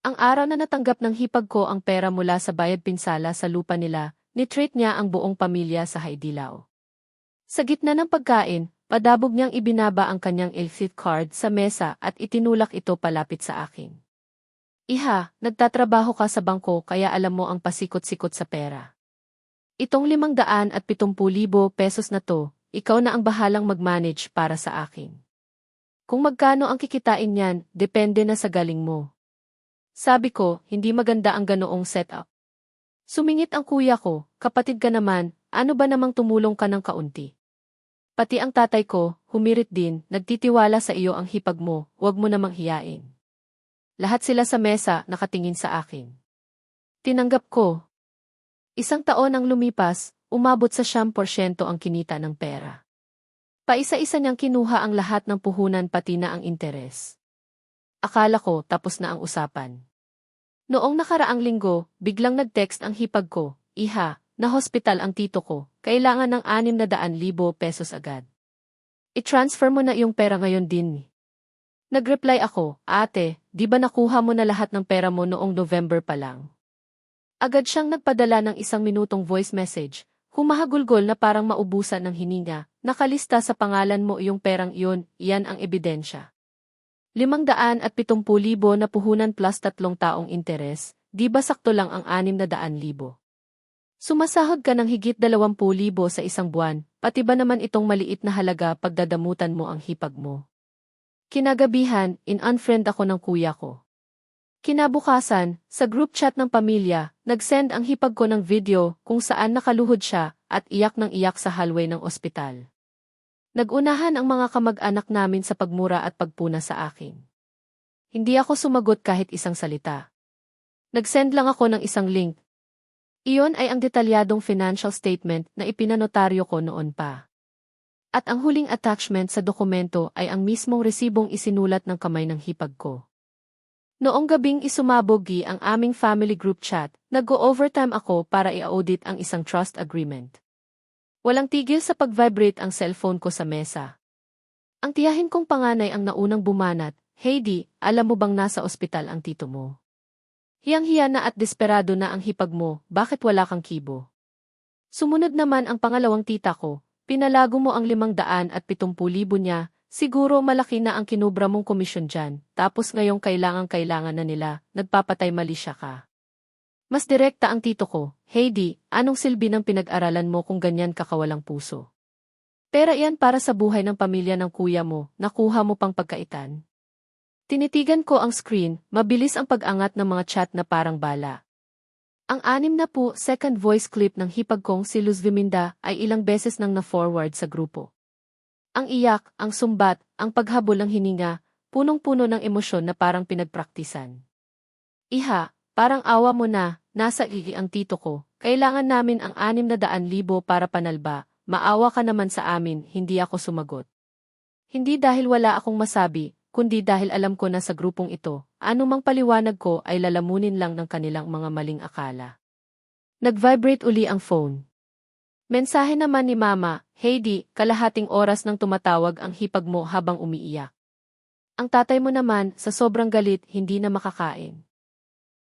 Ang araw na natanggap ng hipag ko ang pera mula sa bayad pinsala sa lupa nila, ni-treat niya ang buong pamilya sa Haidilao. Sa gitna ng pagkain, padabog niyang ibinaba ang kanyang exit card sa mesa at itinulak ito palapit sa akin. Iha, nagtatrabaho ka sa bangko kaya alam mo ang pasikot-sikot sa pera. Itong 570,000 pesos na to, ikaw na ang bahalang mag-manage para sa akin. Kung magkano ang kikitain niyan, depende na sa galing mo. Sabi ko, hindi maganda ang ganoong setup. Sumingit ang kuya ko, kapatid ka naman, ano ba namang tumulong ka ng kaunti? Pati ang tatay ko, humirit din, nagtitiwala sa iyo ang hipag mo, huwag mo namang hiyain. Lahat sila sa mesa, nakatingin sa akin. Tinanggap ko. 1 taon ang lumipas, umabot sa 9% ang kinita ng pera. Paisa-isa niyang kinuha ang lahat ng puhunan pati na ang interes. Akala ko tapos na ang usapan. Noong nakaraang linggo, biglang nag-text ang hipag ko, Iha, na-hospital ang tito ko, kailangan ng 600,000 pesos agad. I-transfer mo na yung pera ngayon din. Nag-reply ako, Ate, di ba nakuha mo na lahat ng pera mo noong November pa lang? Agad siyang nagpadala ng 1 minutong voice message, humahagulgol na parang maubusan ng hininga, nakalista sa pangalan mo yung perang iyon, iyan ang ebidensya. 570,000 na puhunan plus 3 taong interes, di ba sakto lang ang 600,000? Sumasahod ka ng higit 20,000 sa isang buwan, pati ba naman itong maliit na halaga pagdadamutan mo ang hipag mo? Kinagabihan, in-unfriend ako ng kuya ko. Kinabukasan, sa group chat ng pamilya, nag-send ang hipag ko ng video kung saan nakaluhod siya at iyak ng iyak sa hallway ng ospital. Nagunahan ang mga kamag-anak namin sa pagmura at pagpuna sa akin. Hindi ako sumagot kahit isang salita. Nag-send lang ako ng isang link. Iyon ay ang detalyadong financial statement na ipinanotaryo ko noon pa. At ang huling attachment sa dokumento ay ang mismong resibong isinulat ng kamay ng hipag ko. Noong gabing isumabogi ang aming family group chat, nag-o-overtime ako para i-audit ang isang trust agreement. Walang tigil sa pag-vibrate ang cellphone ko sa mesa. Ang tiyahin kong panganay ang naunang bumanat, Heidi, alam mo bang nasa ospital ang tito mo? Hiyang-hiya na at desperado na ang hipag mo, bakit wala kang kibo? Sumunod naman ang pangalawang tita ko, pinalago mo ang 570,000 niya, siguro malaki na ang kinubra mong komisyon dyan, tapos ngayong kailangan na nila, nagpapatay mali siya ka. Mas direkta ang tito ko, Heidi, anong silbi ng pinag-aralan mo kung ganyan kakawalang puso? Pera iyan para sa buhay ng pamilya ng kuya mo, nakuha mo pang pagkaitan. Tinitigan ko ang screen, mabilis ang pag-angat ng mga chat na parang bala. Ang 60-second voice clip ng hipag kong si Luz Viminda ay ilang beses nang na-forward sa grupo. Ang iyak, ang sumbat, ang paghabol ng hininga, punong-puno ng emosyon na parang pinagpraktisan. Iha, parang awa mo na. Nasa ang tito ko, kailangan namin ang 600,000 para panalba, maawa ka naman sa amin, hindi ako sumagot. Hindi dahil wala akong masabi, kundi dahil alam ko na sa grupong ito, anumang paliwanag ko ay lalamunin lang ng kanilang mga maling akala. Nag-vibrate uli ang phone. Mensahe naman ni Mama, Heidi, kalahating oras nang tumatawag ang hipag mo habang umiiyak. Ang tatay mo naman, sa sobrang galit, hindi na makakain.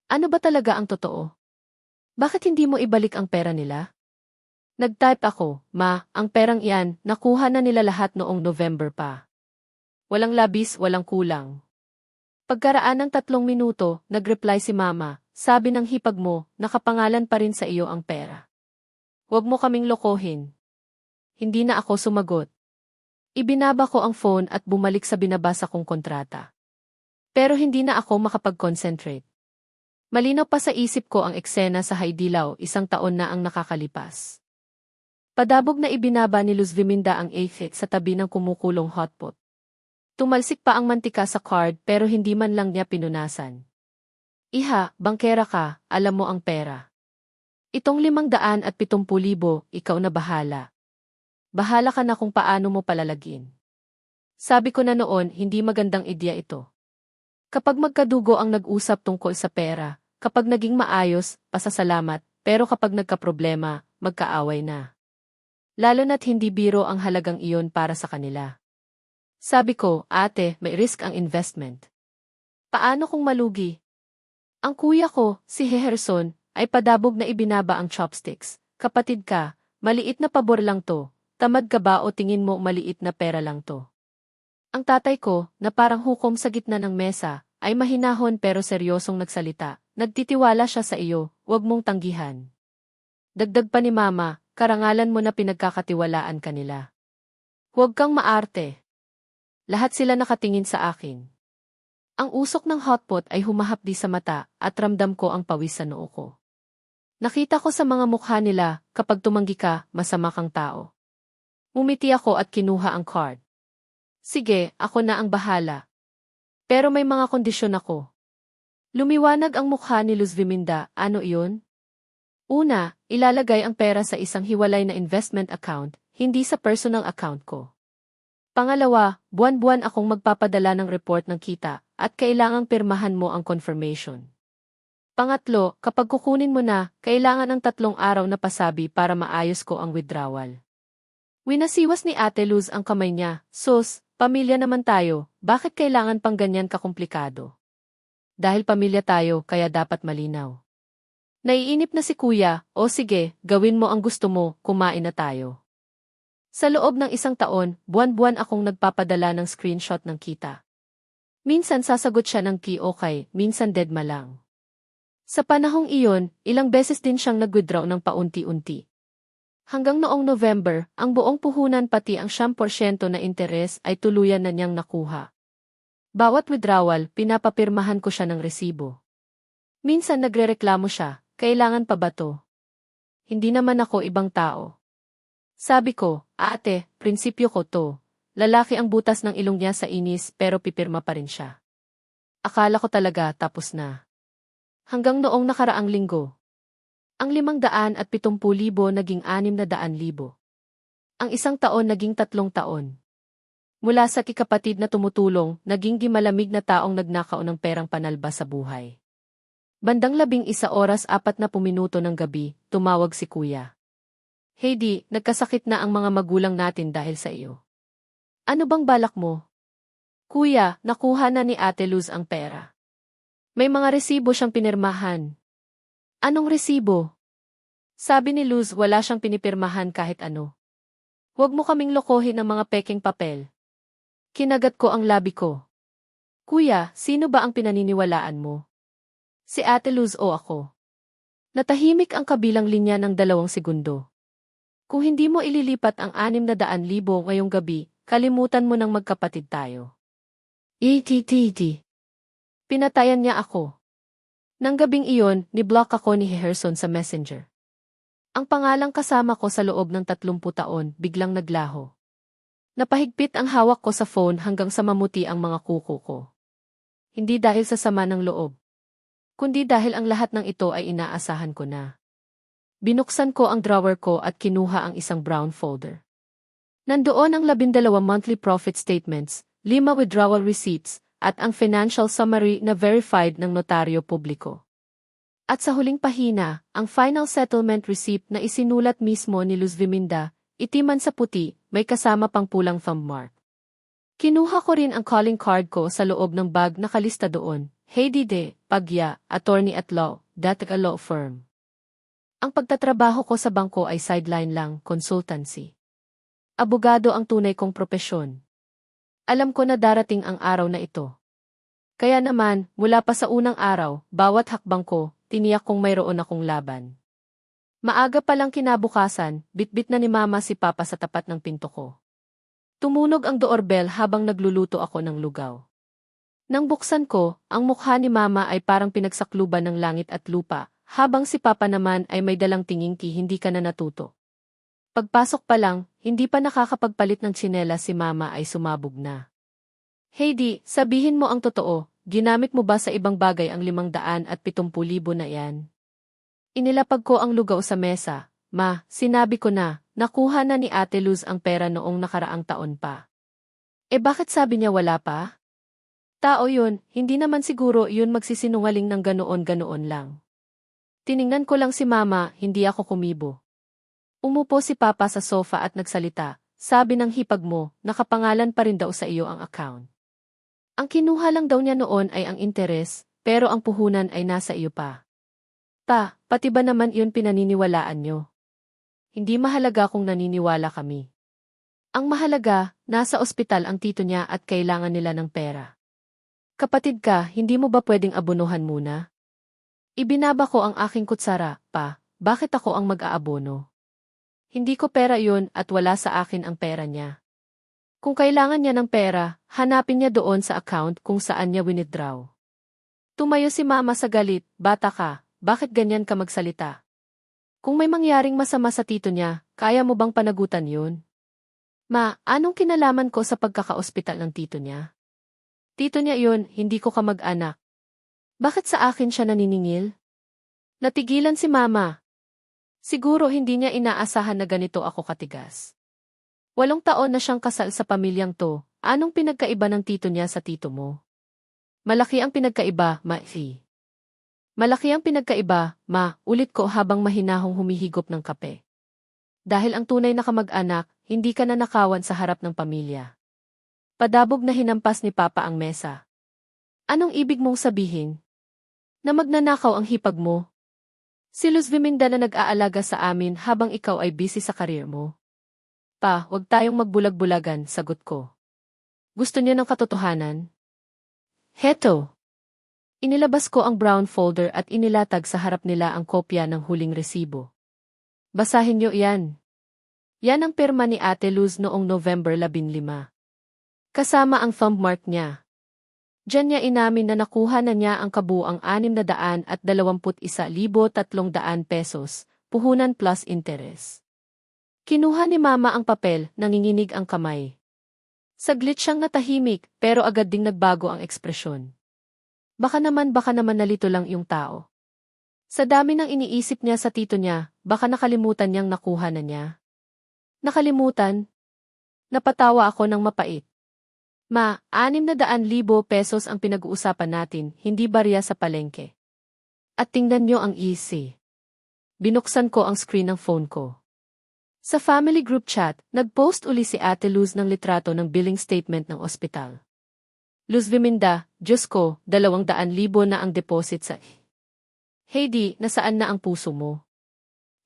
Ano ba talaga ang totoo? Bakit hindi mo ibalik ang pera nila? Nag-type ako, Ma, ang perang iyan, nakuha na nila lahat noong November pa. Walang labis, walang kulang. Pagkaraan ng 3 minuto, nag-reply si Mama, sabi ng hipag mo, nakapangalan pa rin sa iyo ang pera. Huwag mo kaming lokohin. Hindi na ako sumagot. Ibinaba ko ang phone at bumalik sa binabasa kong kontrata. Pero hindi na ako makapag-concentrate. Malinaw pa sa isip ko ang eksena sa Haidilao, 1 taon na ang nakakalipas. Padabog na ibinaba ni Luz Viminda ang AFIT sa tabi ng kumukulong hotpot. Tumalsik pa ang mantika sa card pero hindi man lang niya pinunasan. Iha, bangkera ka, alam mo ang pera. Itong 570,000, ikaw na bahala. Bahala ka na kung paano mo palalagin. Sabi ko na noon, hindi magandang ideya ito. Kapag magkadugo ang nag-usap tungkol sa pera, kapag naging maayos, pasasalamat, pero kapag nagkaproblema, magkaaway na. Lalo na't hindi biro ang halagang iyon para sa kanila. Sabi ko, Ate, may risk ang investment. Paano kung malugi? Ang kuya ko, si Heherson, ay padabog na ibinaba ang chopsticks. Kapatid ka, maliit na pabor lang to. Tamad ka ba o tingin mo maliit na pera lang to? Ang tatay ko, na parang hukom sa gitna ng mesa, ay mahinahon pero seryosong nagsalita. Nagtitiwala siya sa iyo, huwag mong tanggihan. Dagdag pa ni Mama, karangalan mo na pinagkakatiwalaan kanila. Huwag kang maarte. Lahat sila nakatingin sa akin. Ang usok ng hotpot ay humahapdi sa mata at ramdam ko ang pawis sa noo ko. Nakita ko sa mga mukha nila, kapag tumanggi ka, masama kang tao. Umiti ako at kinuha ang card. Sige, ako na ang bahala. Pero may mga kondisyon ako. Lumiwanag ang mukha ni Luz Viminda, ano iyon? Una, ilalagay ang pera sa isang hiwalay na investment account, hindi sa personal account ko. Pangalawa, buwan-buwan akong magpapadala ng report ng kita, at kailangang pirmahan mo ang confirmation. Pangatlo, kapag kukunin mo na, kailangan ng 3 araw na pasabi para maayos ko ang withdrawal. Winasiwas ni Ate Luz ang kamay niya, sus, pamilya naman tayo, bakit kailangan pang ganyan kakomplikado? Dahil pamilya tayo, kaya dapat malinaw. Naiinip na si Kuya, o sige, gawin mo ang gusto mo, kumain na tayo. Sa loob ng 1 taon, buwan-buwan akong nagpapadala ng screenshot ng kita. Minsan sasagot siya ng okay, minsan dedma lang. Sa panahong iyon, ilang beses din siyang nag-withdraw ng paunti-unti. Hanggang noong November, ang buong puhunan pati ang 10% na interes ay tuluyan na niyang nakuha. Bawat withdrawal, pinapapirmahan ko siya ng resibo. Minsan nagrereklamo siya, kailangan pa ba to? Hindi naman ako ibang tao. Sabi ko, ate, prinsipyo ko to. Lalaki ang butas ng ilong niya sa inis pero pipirma pa rin siya. Akala ko talaga tapos na. Hanggang noong nakaraang linggo. Ang 570,000 naging 600,000. Ang 1 taon naging 3 taon. Mula sa kikapatid na tumutulong, naging gimalamig na taong nagnakaw ng perang panalba sa buhay. Bandang 11:40 ng gabi, tumawag si Kuya. Heidi, nagkasakit na ang mga magulang natin dahil sa iyo. Ano bang balak mo? Kuya, nakuha na ni Ate Luz ang pera. May mga resibo siyang pinirmahan. Anong resibo? Sabi ni Luz, wala siyang pinipirmahan kahit ano. Huwag mo kaming lokohin ng mga peking papel. Kinagat ko ang labi ko. Kuya, sino ba ang pinaniniwalaan mo? Si Ate Luz o ako? Natahimik ang kabilang linya ng 2 segundo. Kung hindi mo ililipat ang 600,000 ngayong gabi, kalimutan mo nang magkapatid tayo. Itititi. Pinatayan niya ako. Nang gabing iyon, ni-block ako ni Heherson sa Messenger. Ang pangalang kasama ko sa loob ng 30 taon, biglang naglaho. Napahigpit ang hawak ko sa phone hanggang sa mamuti ang mga kuko ko. Hindi dahil sa sama ng loob, kundi dahil ang lahat ng ito ay inaasahan ko na. Binuksan ko ang drawer ko at kinuha ang isang brown folder. Nandoon ang 12 monthly profit statements, 5 withdrawal receipts, at ang financial summary na verified ng notaryo publiko. At sa huling pahina, ang final settlement receipt na isinulat mismo ni Luz Viminda, itiman sa puti, may kasama pang pulang thumb mark. Kinuha ko rin ang calling card ko sa loob ng bag na nakalista doon, Heidi De, Pagya, Attorney at Law, Datica Law Firm. Ang pagtatrabaho ko sa bangko ay sideline lang, consultancy. Abogado ang tunay kong propesyon. Alam ko na darating ang araw na ito. Kaya naman, mula pa sa unang araw, bawat hakbang ko, tiniyak kong mayroon akong laban. Maaga pa lang kinabukasan, bitbit na ni Mama si Papa sa tapat ng pinto ko. Tumunog ang doorbell habang nagluluto ako ng lugaw. Nang buksan ko, ang mukha ni Mama ay parang pinagsakluban ng langit at lupa, habang si Papa naman ay may dalang tingingki hindi ka na natuto. Pagpasok pa lang, hindi pa nakakapagpalit ng tsinelas si Mama ay sumabog na. Heidi, sabihin mo ang totoo, ginamit mo ba sa ibang bagay ang 570,000 na yan? Inilapag ko ang lugaw sa mesa. Ma, sinabi ko na, nakuha na ni Ate Luz ang pera noong nakaraang taon pa. Bakit sabi niya wala pa? Tao yun, hindi naman siguro yun magsisinungaling ng ganoon-ganoon lang. Tiningnan ko lang si Mama, hindi ako kumibo. Umupo si Papa sa sofa at nagsalita, sabi ng hipag mo, nakapangalan pa rin daw sa iyo ang account. Ang kinuha lang daw niya noon ay ang interes, pero ang puhunan ay nasa iyo pa. Pa, pati ba naman iyon pinaniniwalaan nyo? Hindi mahalaga kung naniniwala kami. Ang mahalaga, nasa ospital ang tito niya at kailangan nila ng pera. Kapatid ka, hindi mo ba pwedeng abunuhan muna? Ibinaba ko ang aking kutsara, pa, bakit ako ang mag-aabono? Hindi ko pera yun at wala sa akin ang pera niya. Kung kailangan niya ng pera, hanapin niya doon sa account kung saan niya winidraw. Tumayo si mama sa galit, bata ka, bakit ganyan ka magsalita? Kung may mangyaring masama sa tito niya, kaya mo bang panagutan yun? Ma, anong kinalaman ko sa pagkakaospital ng tito niya? Tito niya yun, hindi ko kamag-anak. Bakit sa akin siya naniningil? Natigilan si mama. Siguro hindi niya inaasahan na ganito ako katigas. 8 taon na siyang kasal sa pamilyang to, anong pinagkaiba ng tito niya sa tito mo? Malaki ang pinagkaiba, ma-fi. Malaki ang pinagkaiba, ma, ulit ko habang mahinahong humihigop ng kape. Dahil ang tunay na kamag-anak, hindi ka nanakawan sa harap ng pamilya. Padabog na hinampas ni Papa ang mesa. Anong ibig mong sabihin? Na magnanakaw ang hipag mo? Si Luz Viminda na nag-aalaga sa amin habang ikaw ay busy sa karir mo. Pa, huwag tayong magbulag-bulagan, sagot ko. Gusto niyo ng katotohanan? Heto. Inilabas ko ang brown folder at inilatag sa harap nila ang kopya ng huling resibo. Basahin niyo yan. Yan ang pirma ni Ate Luz noong November 15. Kasama ang thumbmark niya. Diyan niya inamin na nakuha na niya ang kabuang 621,300 pesos, puhunan plus interest. Kinuha ni Mama ang papel, nanginginig ang kamay. Saglit siyang natahimik, pero agad ding nagbago ang ekspresyon. Baka naman nalito lang yung tao. Sa dami ng iniisip niya sa tito niya, baka nakalimutan niyang nakuha na niya. Nakalimutan? Napatawa ako ng mapait. Ma, 600,000 pesos ang pinag-uusapan natin, hindi barya sa palengke. At tingnan niyo ang easy. Binuksan ko ang screen ng phone ko. Sa family group chat, nag-post uli si Ate Luz ng litrato ng billing statement ng ospital. Luz Viminda, Diyos ko, 200,000 na ang deposit sa... Heidi, nasaan na ang puso mo?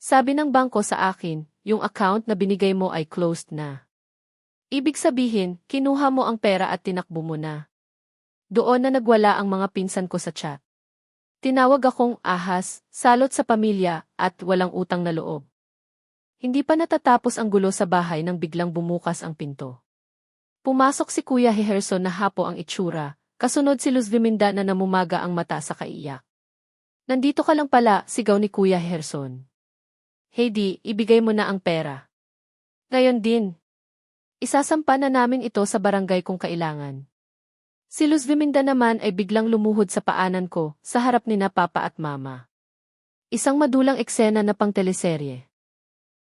Sabi ng bangko sa akin, yung account na binigay mo ay closed na. Ibig sabihin, kinuha mo ang pera at tinakbo mo na. Doon na nagwala ang mga pinsan ko sa chat. Tinawag akong ahas, salot sa pamilya, at walang utang na loob. Hindi pa natatapos ang gulo sa bahay nang biglang bumukas ang pinto. Pumasok si Kuya Heherson na hapo ang itsura, kasunod si Luz Viminda na namumaga ang mata sa kaiyak. Nandito ka lang pala, sigaw ni Kuya Heherson. Heidi, ibigay mo na ang pera. Ngayon din. Isasampa na namin ito sa barangay kung kailangan. Si Luz Viminda naman ay biglang lumuhod sa paanan ko, sa harap ni na Papa at Mama. Isang madulang eksena na pang teleserye.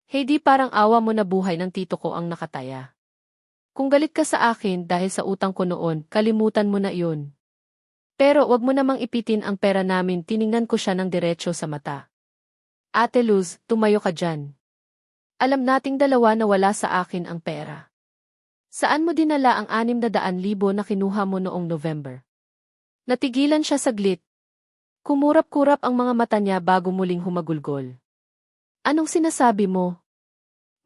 Heidi, parang awa mo na buhay ng tito ko ang nakataya. Kung galit ka sa akin dahil sa utang ko noon, kalimutan mo na iyon. Pero wag mo namang ipitin ang pera namin, tiningnan ko siya ng diretso sa mata. Ate Luz, tumayo ka dyan. Alam nating dalawa na wala sa akin ang pera. Saan mo dinala ang 600,000 na kinuha mo noong November? Natigilan siya saglit. Kumurap-kurap ang mga mata niya bago muling humagulgol. Anong sinasabi mo?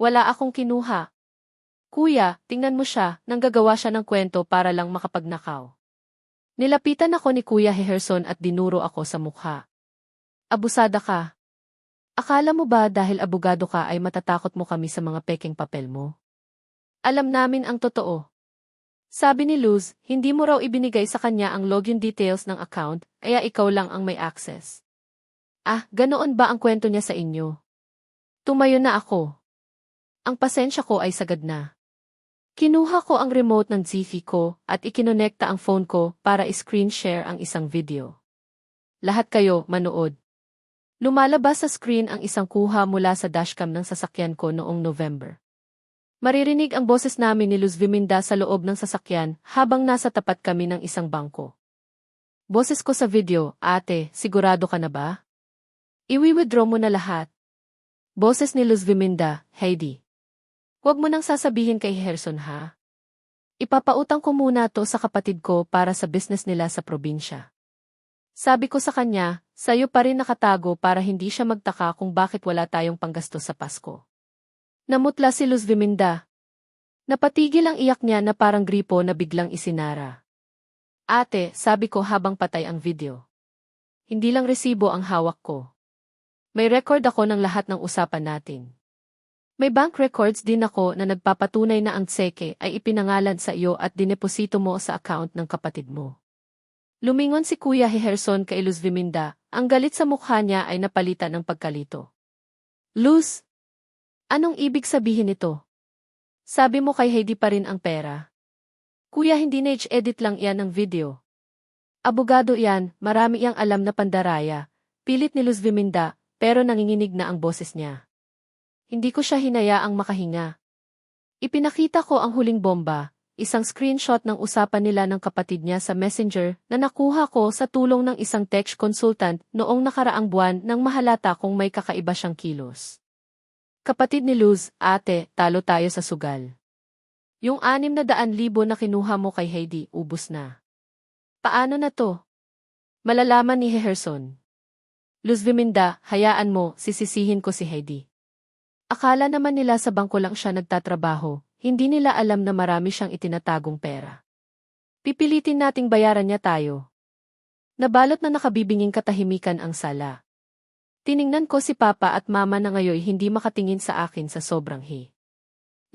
Wala akong kinuha. Kuya, tingnan mo siya, nanggagawa siya ng kwento para lang makapagnakaw. Nilapitan ako ni Kuya Heherson at dinuro ako sa mukha. Abusada ka. Akala mo ba dahil abogado ka ay matatakot mo kami sa mga pekeng papel mo? Alam namin ang totoo. Sabi ni Luz, hindi mo raw ibinigay sa kanya ang login details ng account, kaya ikaw lang ang may access. Ah, ganoon ba ang kwento niya sa inyo? Tumayo na ako. Ang pasensya ko ay sagad na. Kinuha ko ang remote ng TV ko at ikinonekta ang phone ko para screen share ang isang video. Lahat kayo, manood. Lumalabas sa screen ang isang kuha mula sa dashcam ng sasakyan ko noong November. Maririnig ang boses namin ni Luz Viminda sa loob ng sasakyan habang nasa tapat kami ng isang bangko. Boses ko sa video, ate, sigurado ka na ba? Iwi-withdraw mo na lahat. Boses ni Luz Viminda, Heidi. Huwag mo nang sasabihin kay Heherson ha. Ipapautang ko muna to sa kapatid ko para sa business nila sa probinsya. Sabi ko sa kanya, sa'yo pa rin nakatago para hindi siya magtaka kung bakit wala tayong panggastos sa Pasko. Namutla si Luz Viminda. Napatigil ang iyak niya na parang gripo na biglang isinara. Ate, sabi ko habang patay ang video. Hindi lang resibo ang hawak ko. May record ako ng lahat ng usapan natin. May bank records din ako na nagpapatunay na ang tseke ay ipinangalan sa iyo at dineposito mo sa account ng kapatid mo. Lumingon si Kuya Heherson kay Luz Viminda, ang galit sa mukha niya ay napalitan ng pagkalito. Luz, anong ibig sabihin nito? Sabi mo kay Heidi pa rin ang pera. Kuya, hindi na-edit lang yan ng video. Abogado yan, marami iyang alam na pandaraya, pilit ni Luz Viminda, pero nanginginig na ang boses niya. Hindi ko siya hinayaang makahinga. Ipinakita ko ang huling bomba, isang screenshot ng usapan nila ng kapatid niya sa Messenger na nakuha ko sa tulong ng isang tech consultant noong nakaraang buwan nang mahalata kung may kakaiba siyang kilos. Kapatid ni Luz, ate, talo tayo sa sugal. Yung 600,000 na kinuha mo kay Heidi, ubos na. Paano na to? Malalaman ni Heherson. Luz Viminda, hayaan mo, sisisihin ko si Heidi. Akala naman nila sa bangko lang siya nagtatrabaho, hindi nila alam na marami siyang itinatagong pera. Pipilitin nating bayaran niya tayo. Nabalot na nakabibinging katahimikan ang sala. Tiningnan ko si Papa at Mama na ngayon hindi makatingin sa akin sa sobrang hi.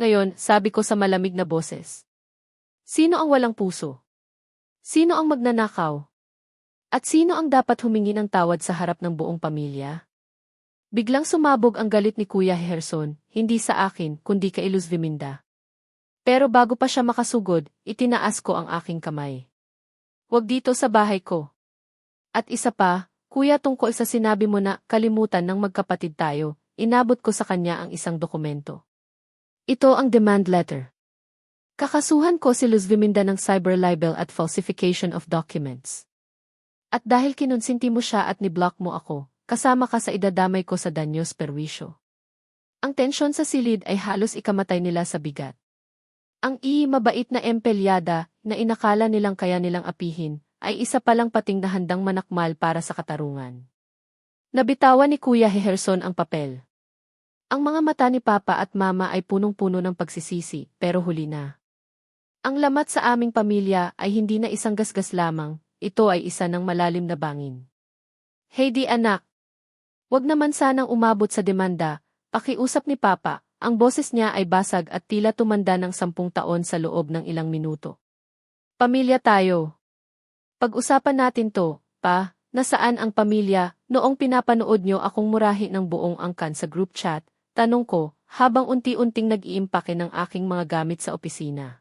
Ngayon, sabi ko sa malamig na boses. Sino ang walang puso? Sino ang magnanakaw? At sino ang dapat humingi ng tawad sa harap ng buong pamilya? Biglang sumabog ang galit ni Kuya Heherson, hindi sa akin, kundi kay Luz Viminda. Pero bago pa siya makasugod, itinaas ko ang aking kamay. Huwag dito sa bahay ko. At isa pa, Kuya, tungkol sa sinabi mo na kalimutan ng magkapatid tayo, inabot ko sa kanya ang isang dokumento. Ito ang demand letter. Kakasuhan ko si Luz Viminda ng cyber libel at falsification of documents. At dahil kinonsinti mo siya at ni-block mo ako, kasama ka sa idadamay ko sa danyos perwisyo. Ang tensyon sa silid ay halos ikamatay nila sa bigat. Ang mabait na empelyada na inakala nilang kaya nilang apihin ay isa palang pating na handang manakmal para sa katarungan. Nabitawan ni Kuya Heherson ang papel. Ang mga mata ni Papa at Mama ay punong-puno ng pagsisisi, pero huli na. Ang lamat sa aming pamilya ay hindi na isang gasgas lamang, ito ay isa ng malalim na bangin. Heidi anak, wag naman sanang umabot sa demanda, pakiusap ni Papa. Ang boses niya ay basag at tila tumanda ng 10 taon sa loob ng ilang minuto. Pamilya tayo. Pag-usapan natin to, pa, nasaan ang pamilya, noong pinapanood nyo akong murahi ng buong angkan sa group chat, tanong ko, habang unti-unting nag-iimpake ng aking mga gamit sa opisina.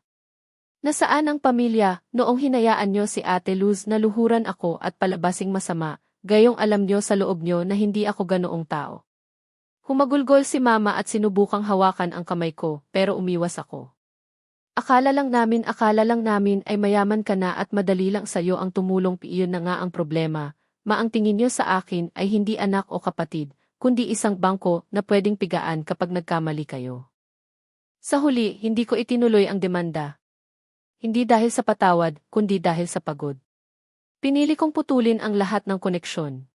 Nasaan ang pamilya, noong hinayaan nyo si Ate Luz na luhuran ako at palabasing masama, gayong alam nyo sa loob nyo na hindi ako ganoong tao. Humagulgol si Mama at sinubukang hawakan ang kamay ko, pero umiwas ako. Akala lang namin ay mayaman ka na at madali lang sa'yo ang tumulong, iyon na nga ang problema. Maang tingin niyo sa akin ay hindi anak o kapatid, kundi isang bangko na pwedeng pigaan kapag nagkamali kayo. Sa huli, hindi ko itinuloy ang demanda. Hindi dahil sa patawad, kundi dahil sa pagod. Pinili kong putulin ang lahat ng koneksyon.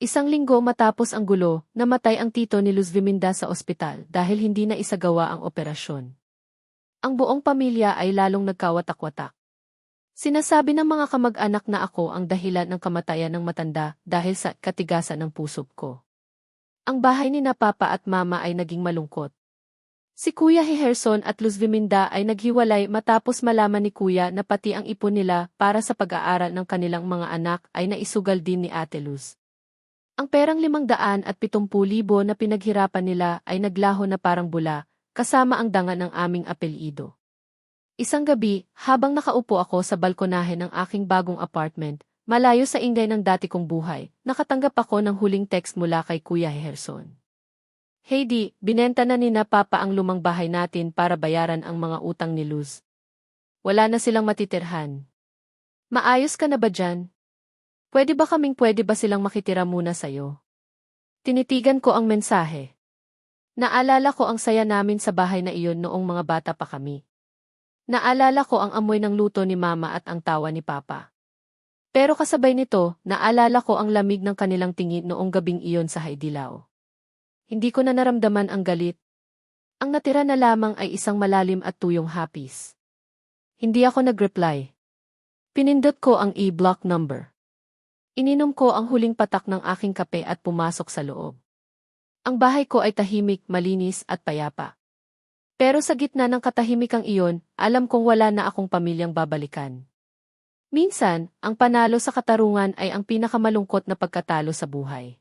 Isang linggo matapos ang gulo, namatay ang tito ni Luz Viminda sa ospital dahil hindi na isagawa ang operasyon. Ang buong pamilya ay lalong nagkawatak-watak. Sinasabi ng mga kamag-anak na ako ang dahilan ng kamatayan ng matanda dahil sa katigasan ng puso ko. Ang bahay ni na Papa at Mama ay naging malungkot. Si Kuya Heherson at Luz Viminda ay naghiwalay matapos malaman ni Kuya na pati ang ipon nila para sa pag-aaral ng kanilang mga anak ay naisugal din ni Ate Luz. Ang perang 570,000 na pinaghirapan nila ay naglaho na parang bula, kasama ang danga ng aming apelyido. Isang gabi, habang nakaupo ako sa balkonahe ng aking bagong apartment, malayo sa ingay ng dati kong buhay, nakatanggap ako ng huling text mula kay Kuya Heherson. Heidi, binenta na ni na Papa ang lumang bahay natin para bayaran ang mga utang ni Luz. Wala na silang matitirhan. Maayos ka na ba dyan? Pwede ba silang makitira muna sa'yo? Tinitigan ko ang mensahe. Naalala ko ang saya namin sa bahay na iyon noong mga bata pa kami. Naalala ko ang amoy ng luto ni Mama at ang tawa ni Papa. Pero kasabay nito, naalala ko ang lamig ng kanilang tingin noong gabing iyon sa Haidilao. Hindi ko na naramdaman ang galit. Ang natira na lamang ay isang malalim at tuyong hapis. Hindi ako nag-reply. Pinindot ko ang e-block number. Ininom ko ang huling patak ng aking kape at pumasok sa loob. Ang bahay ko ay tahimik, malinis at payapa. Pero sa gitna ng katahimikang iyon, alam kong wala na akong pamilyang babalikan. Minsan, ang panalo sa katarungan ay ang pinakamalungkot na pagkatalo sa buhay.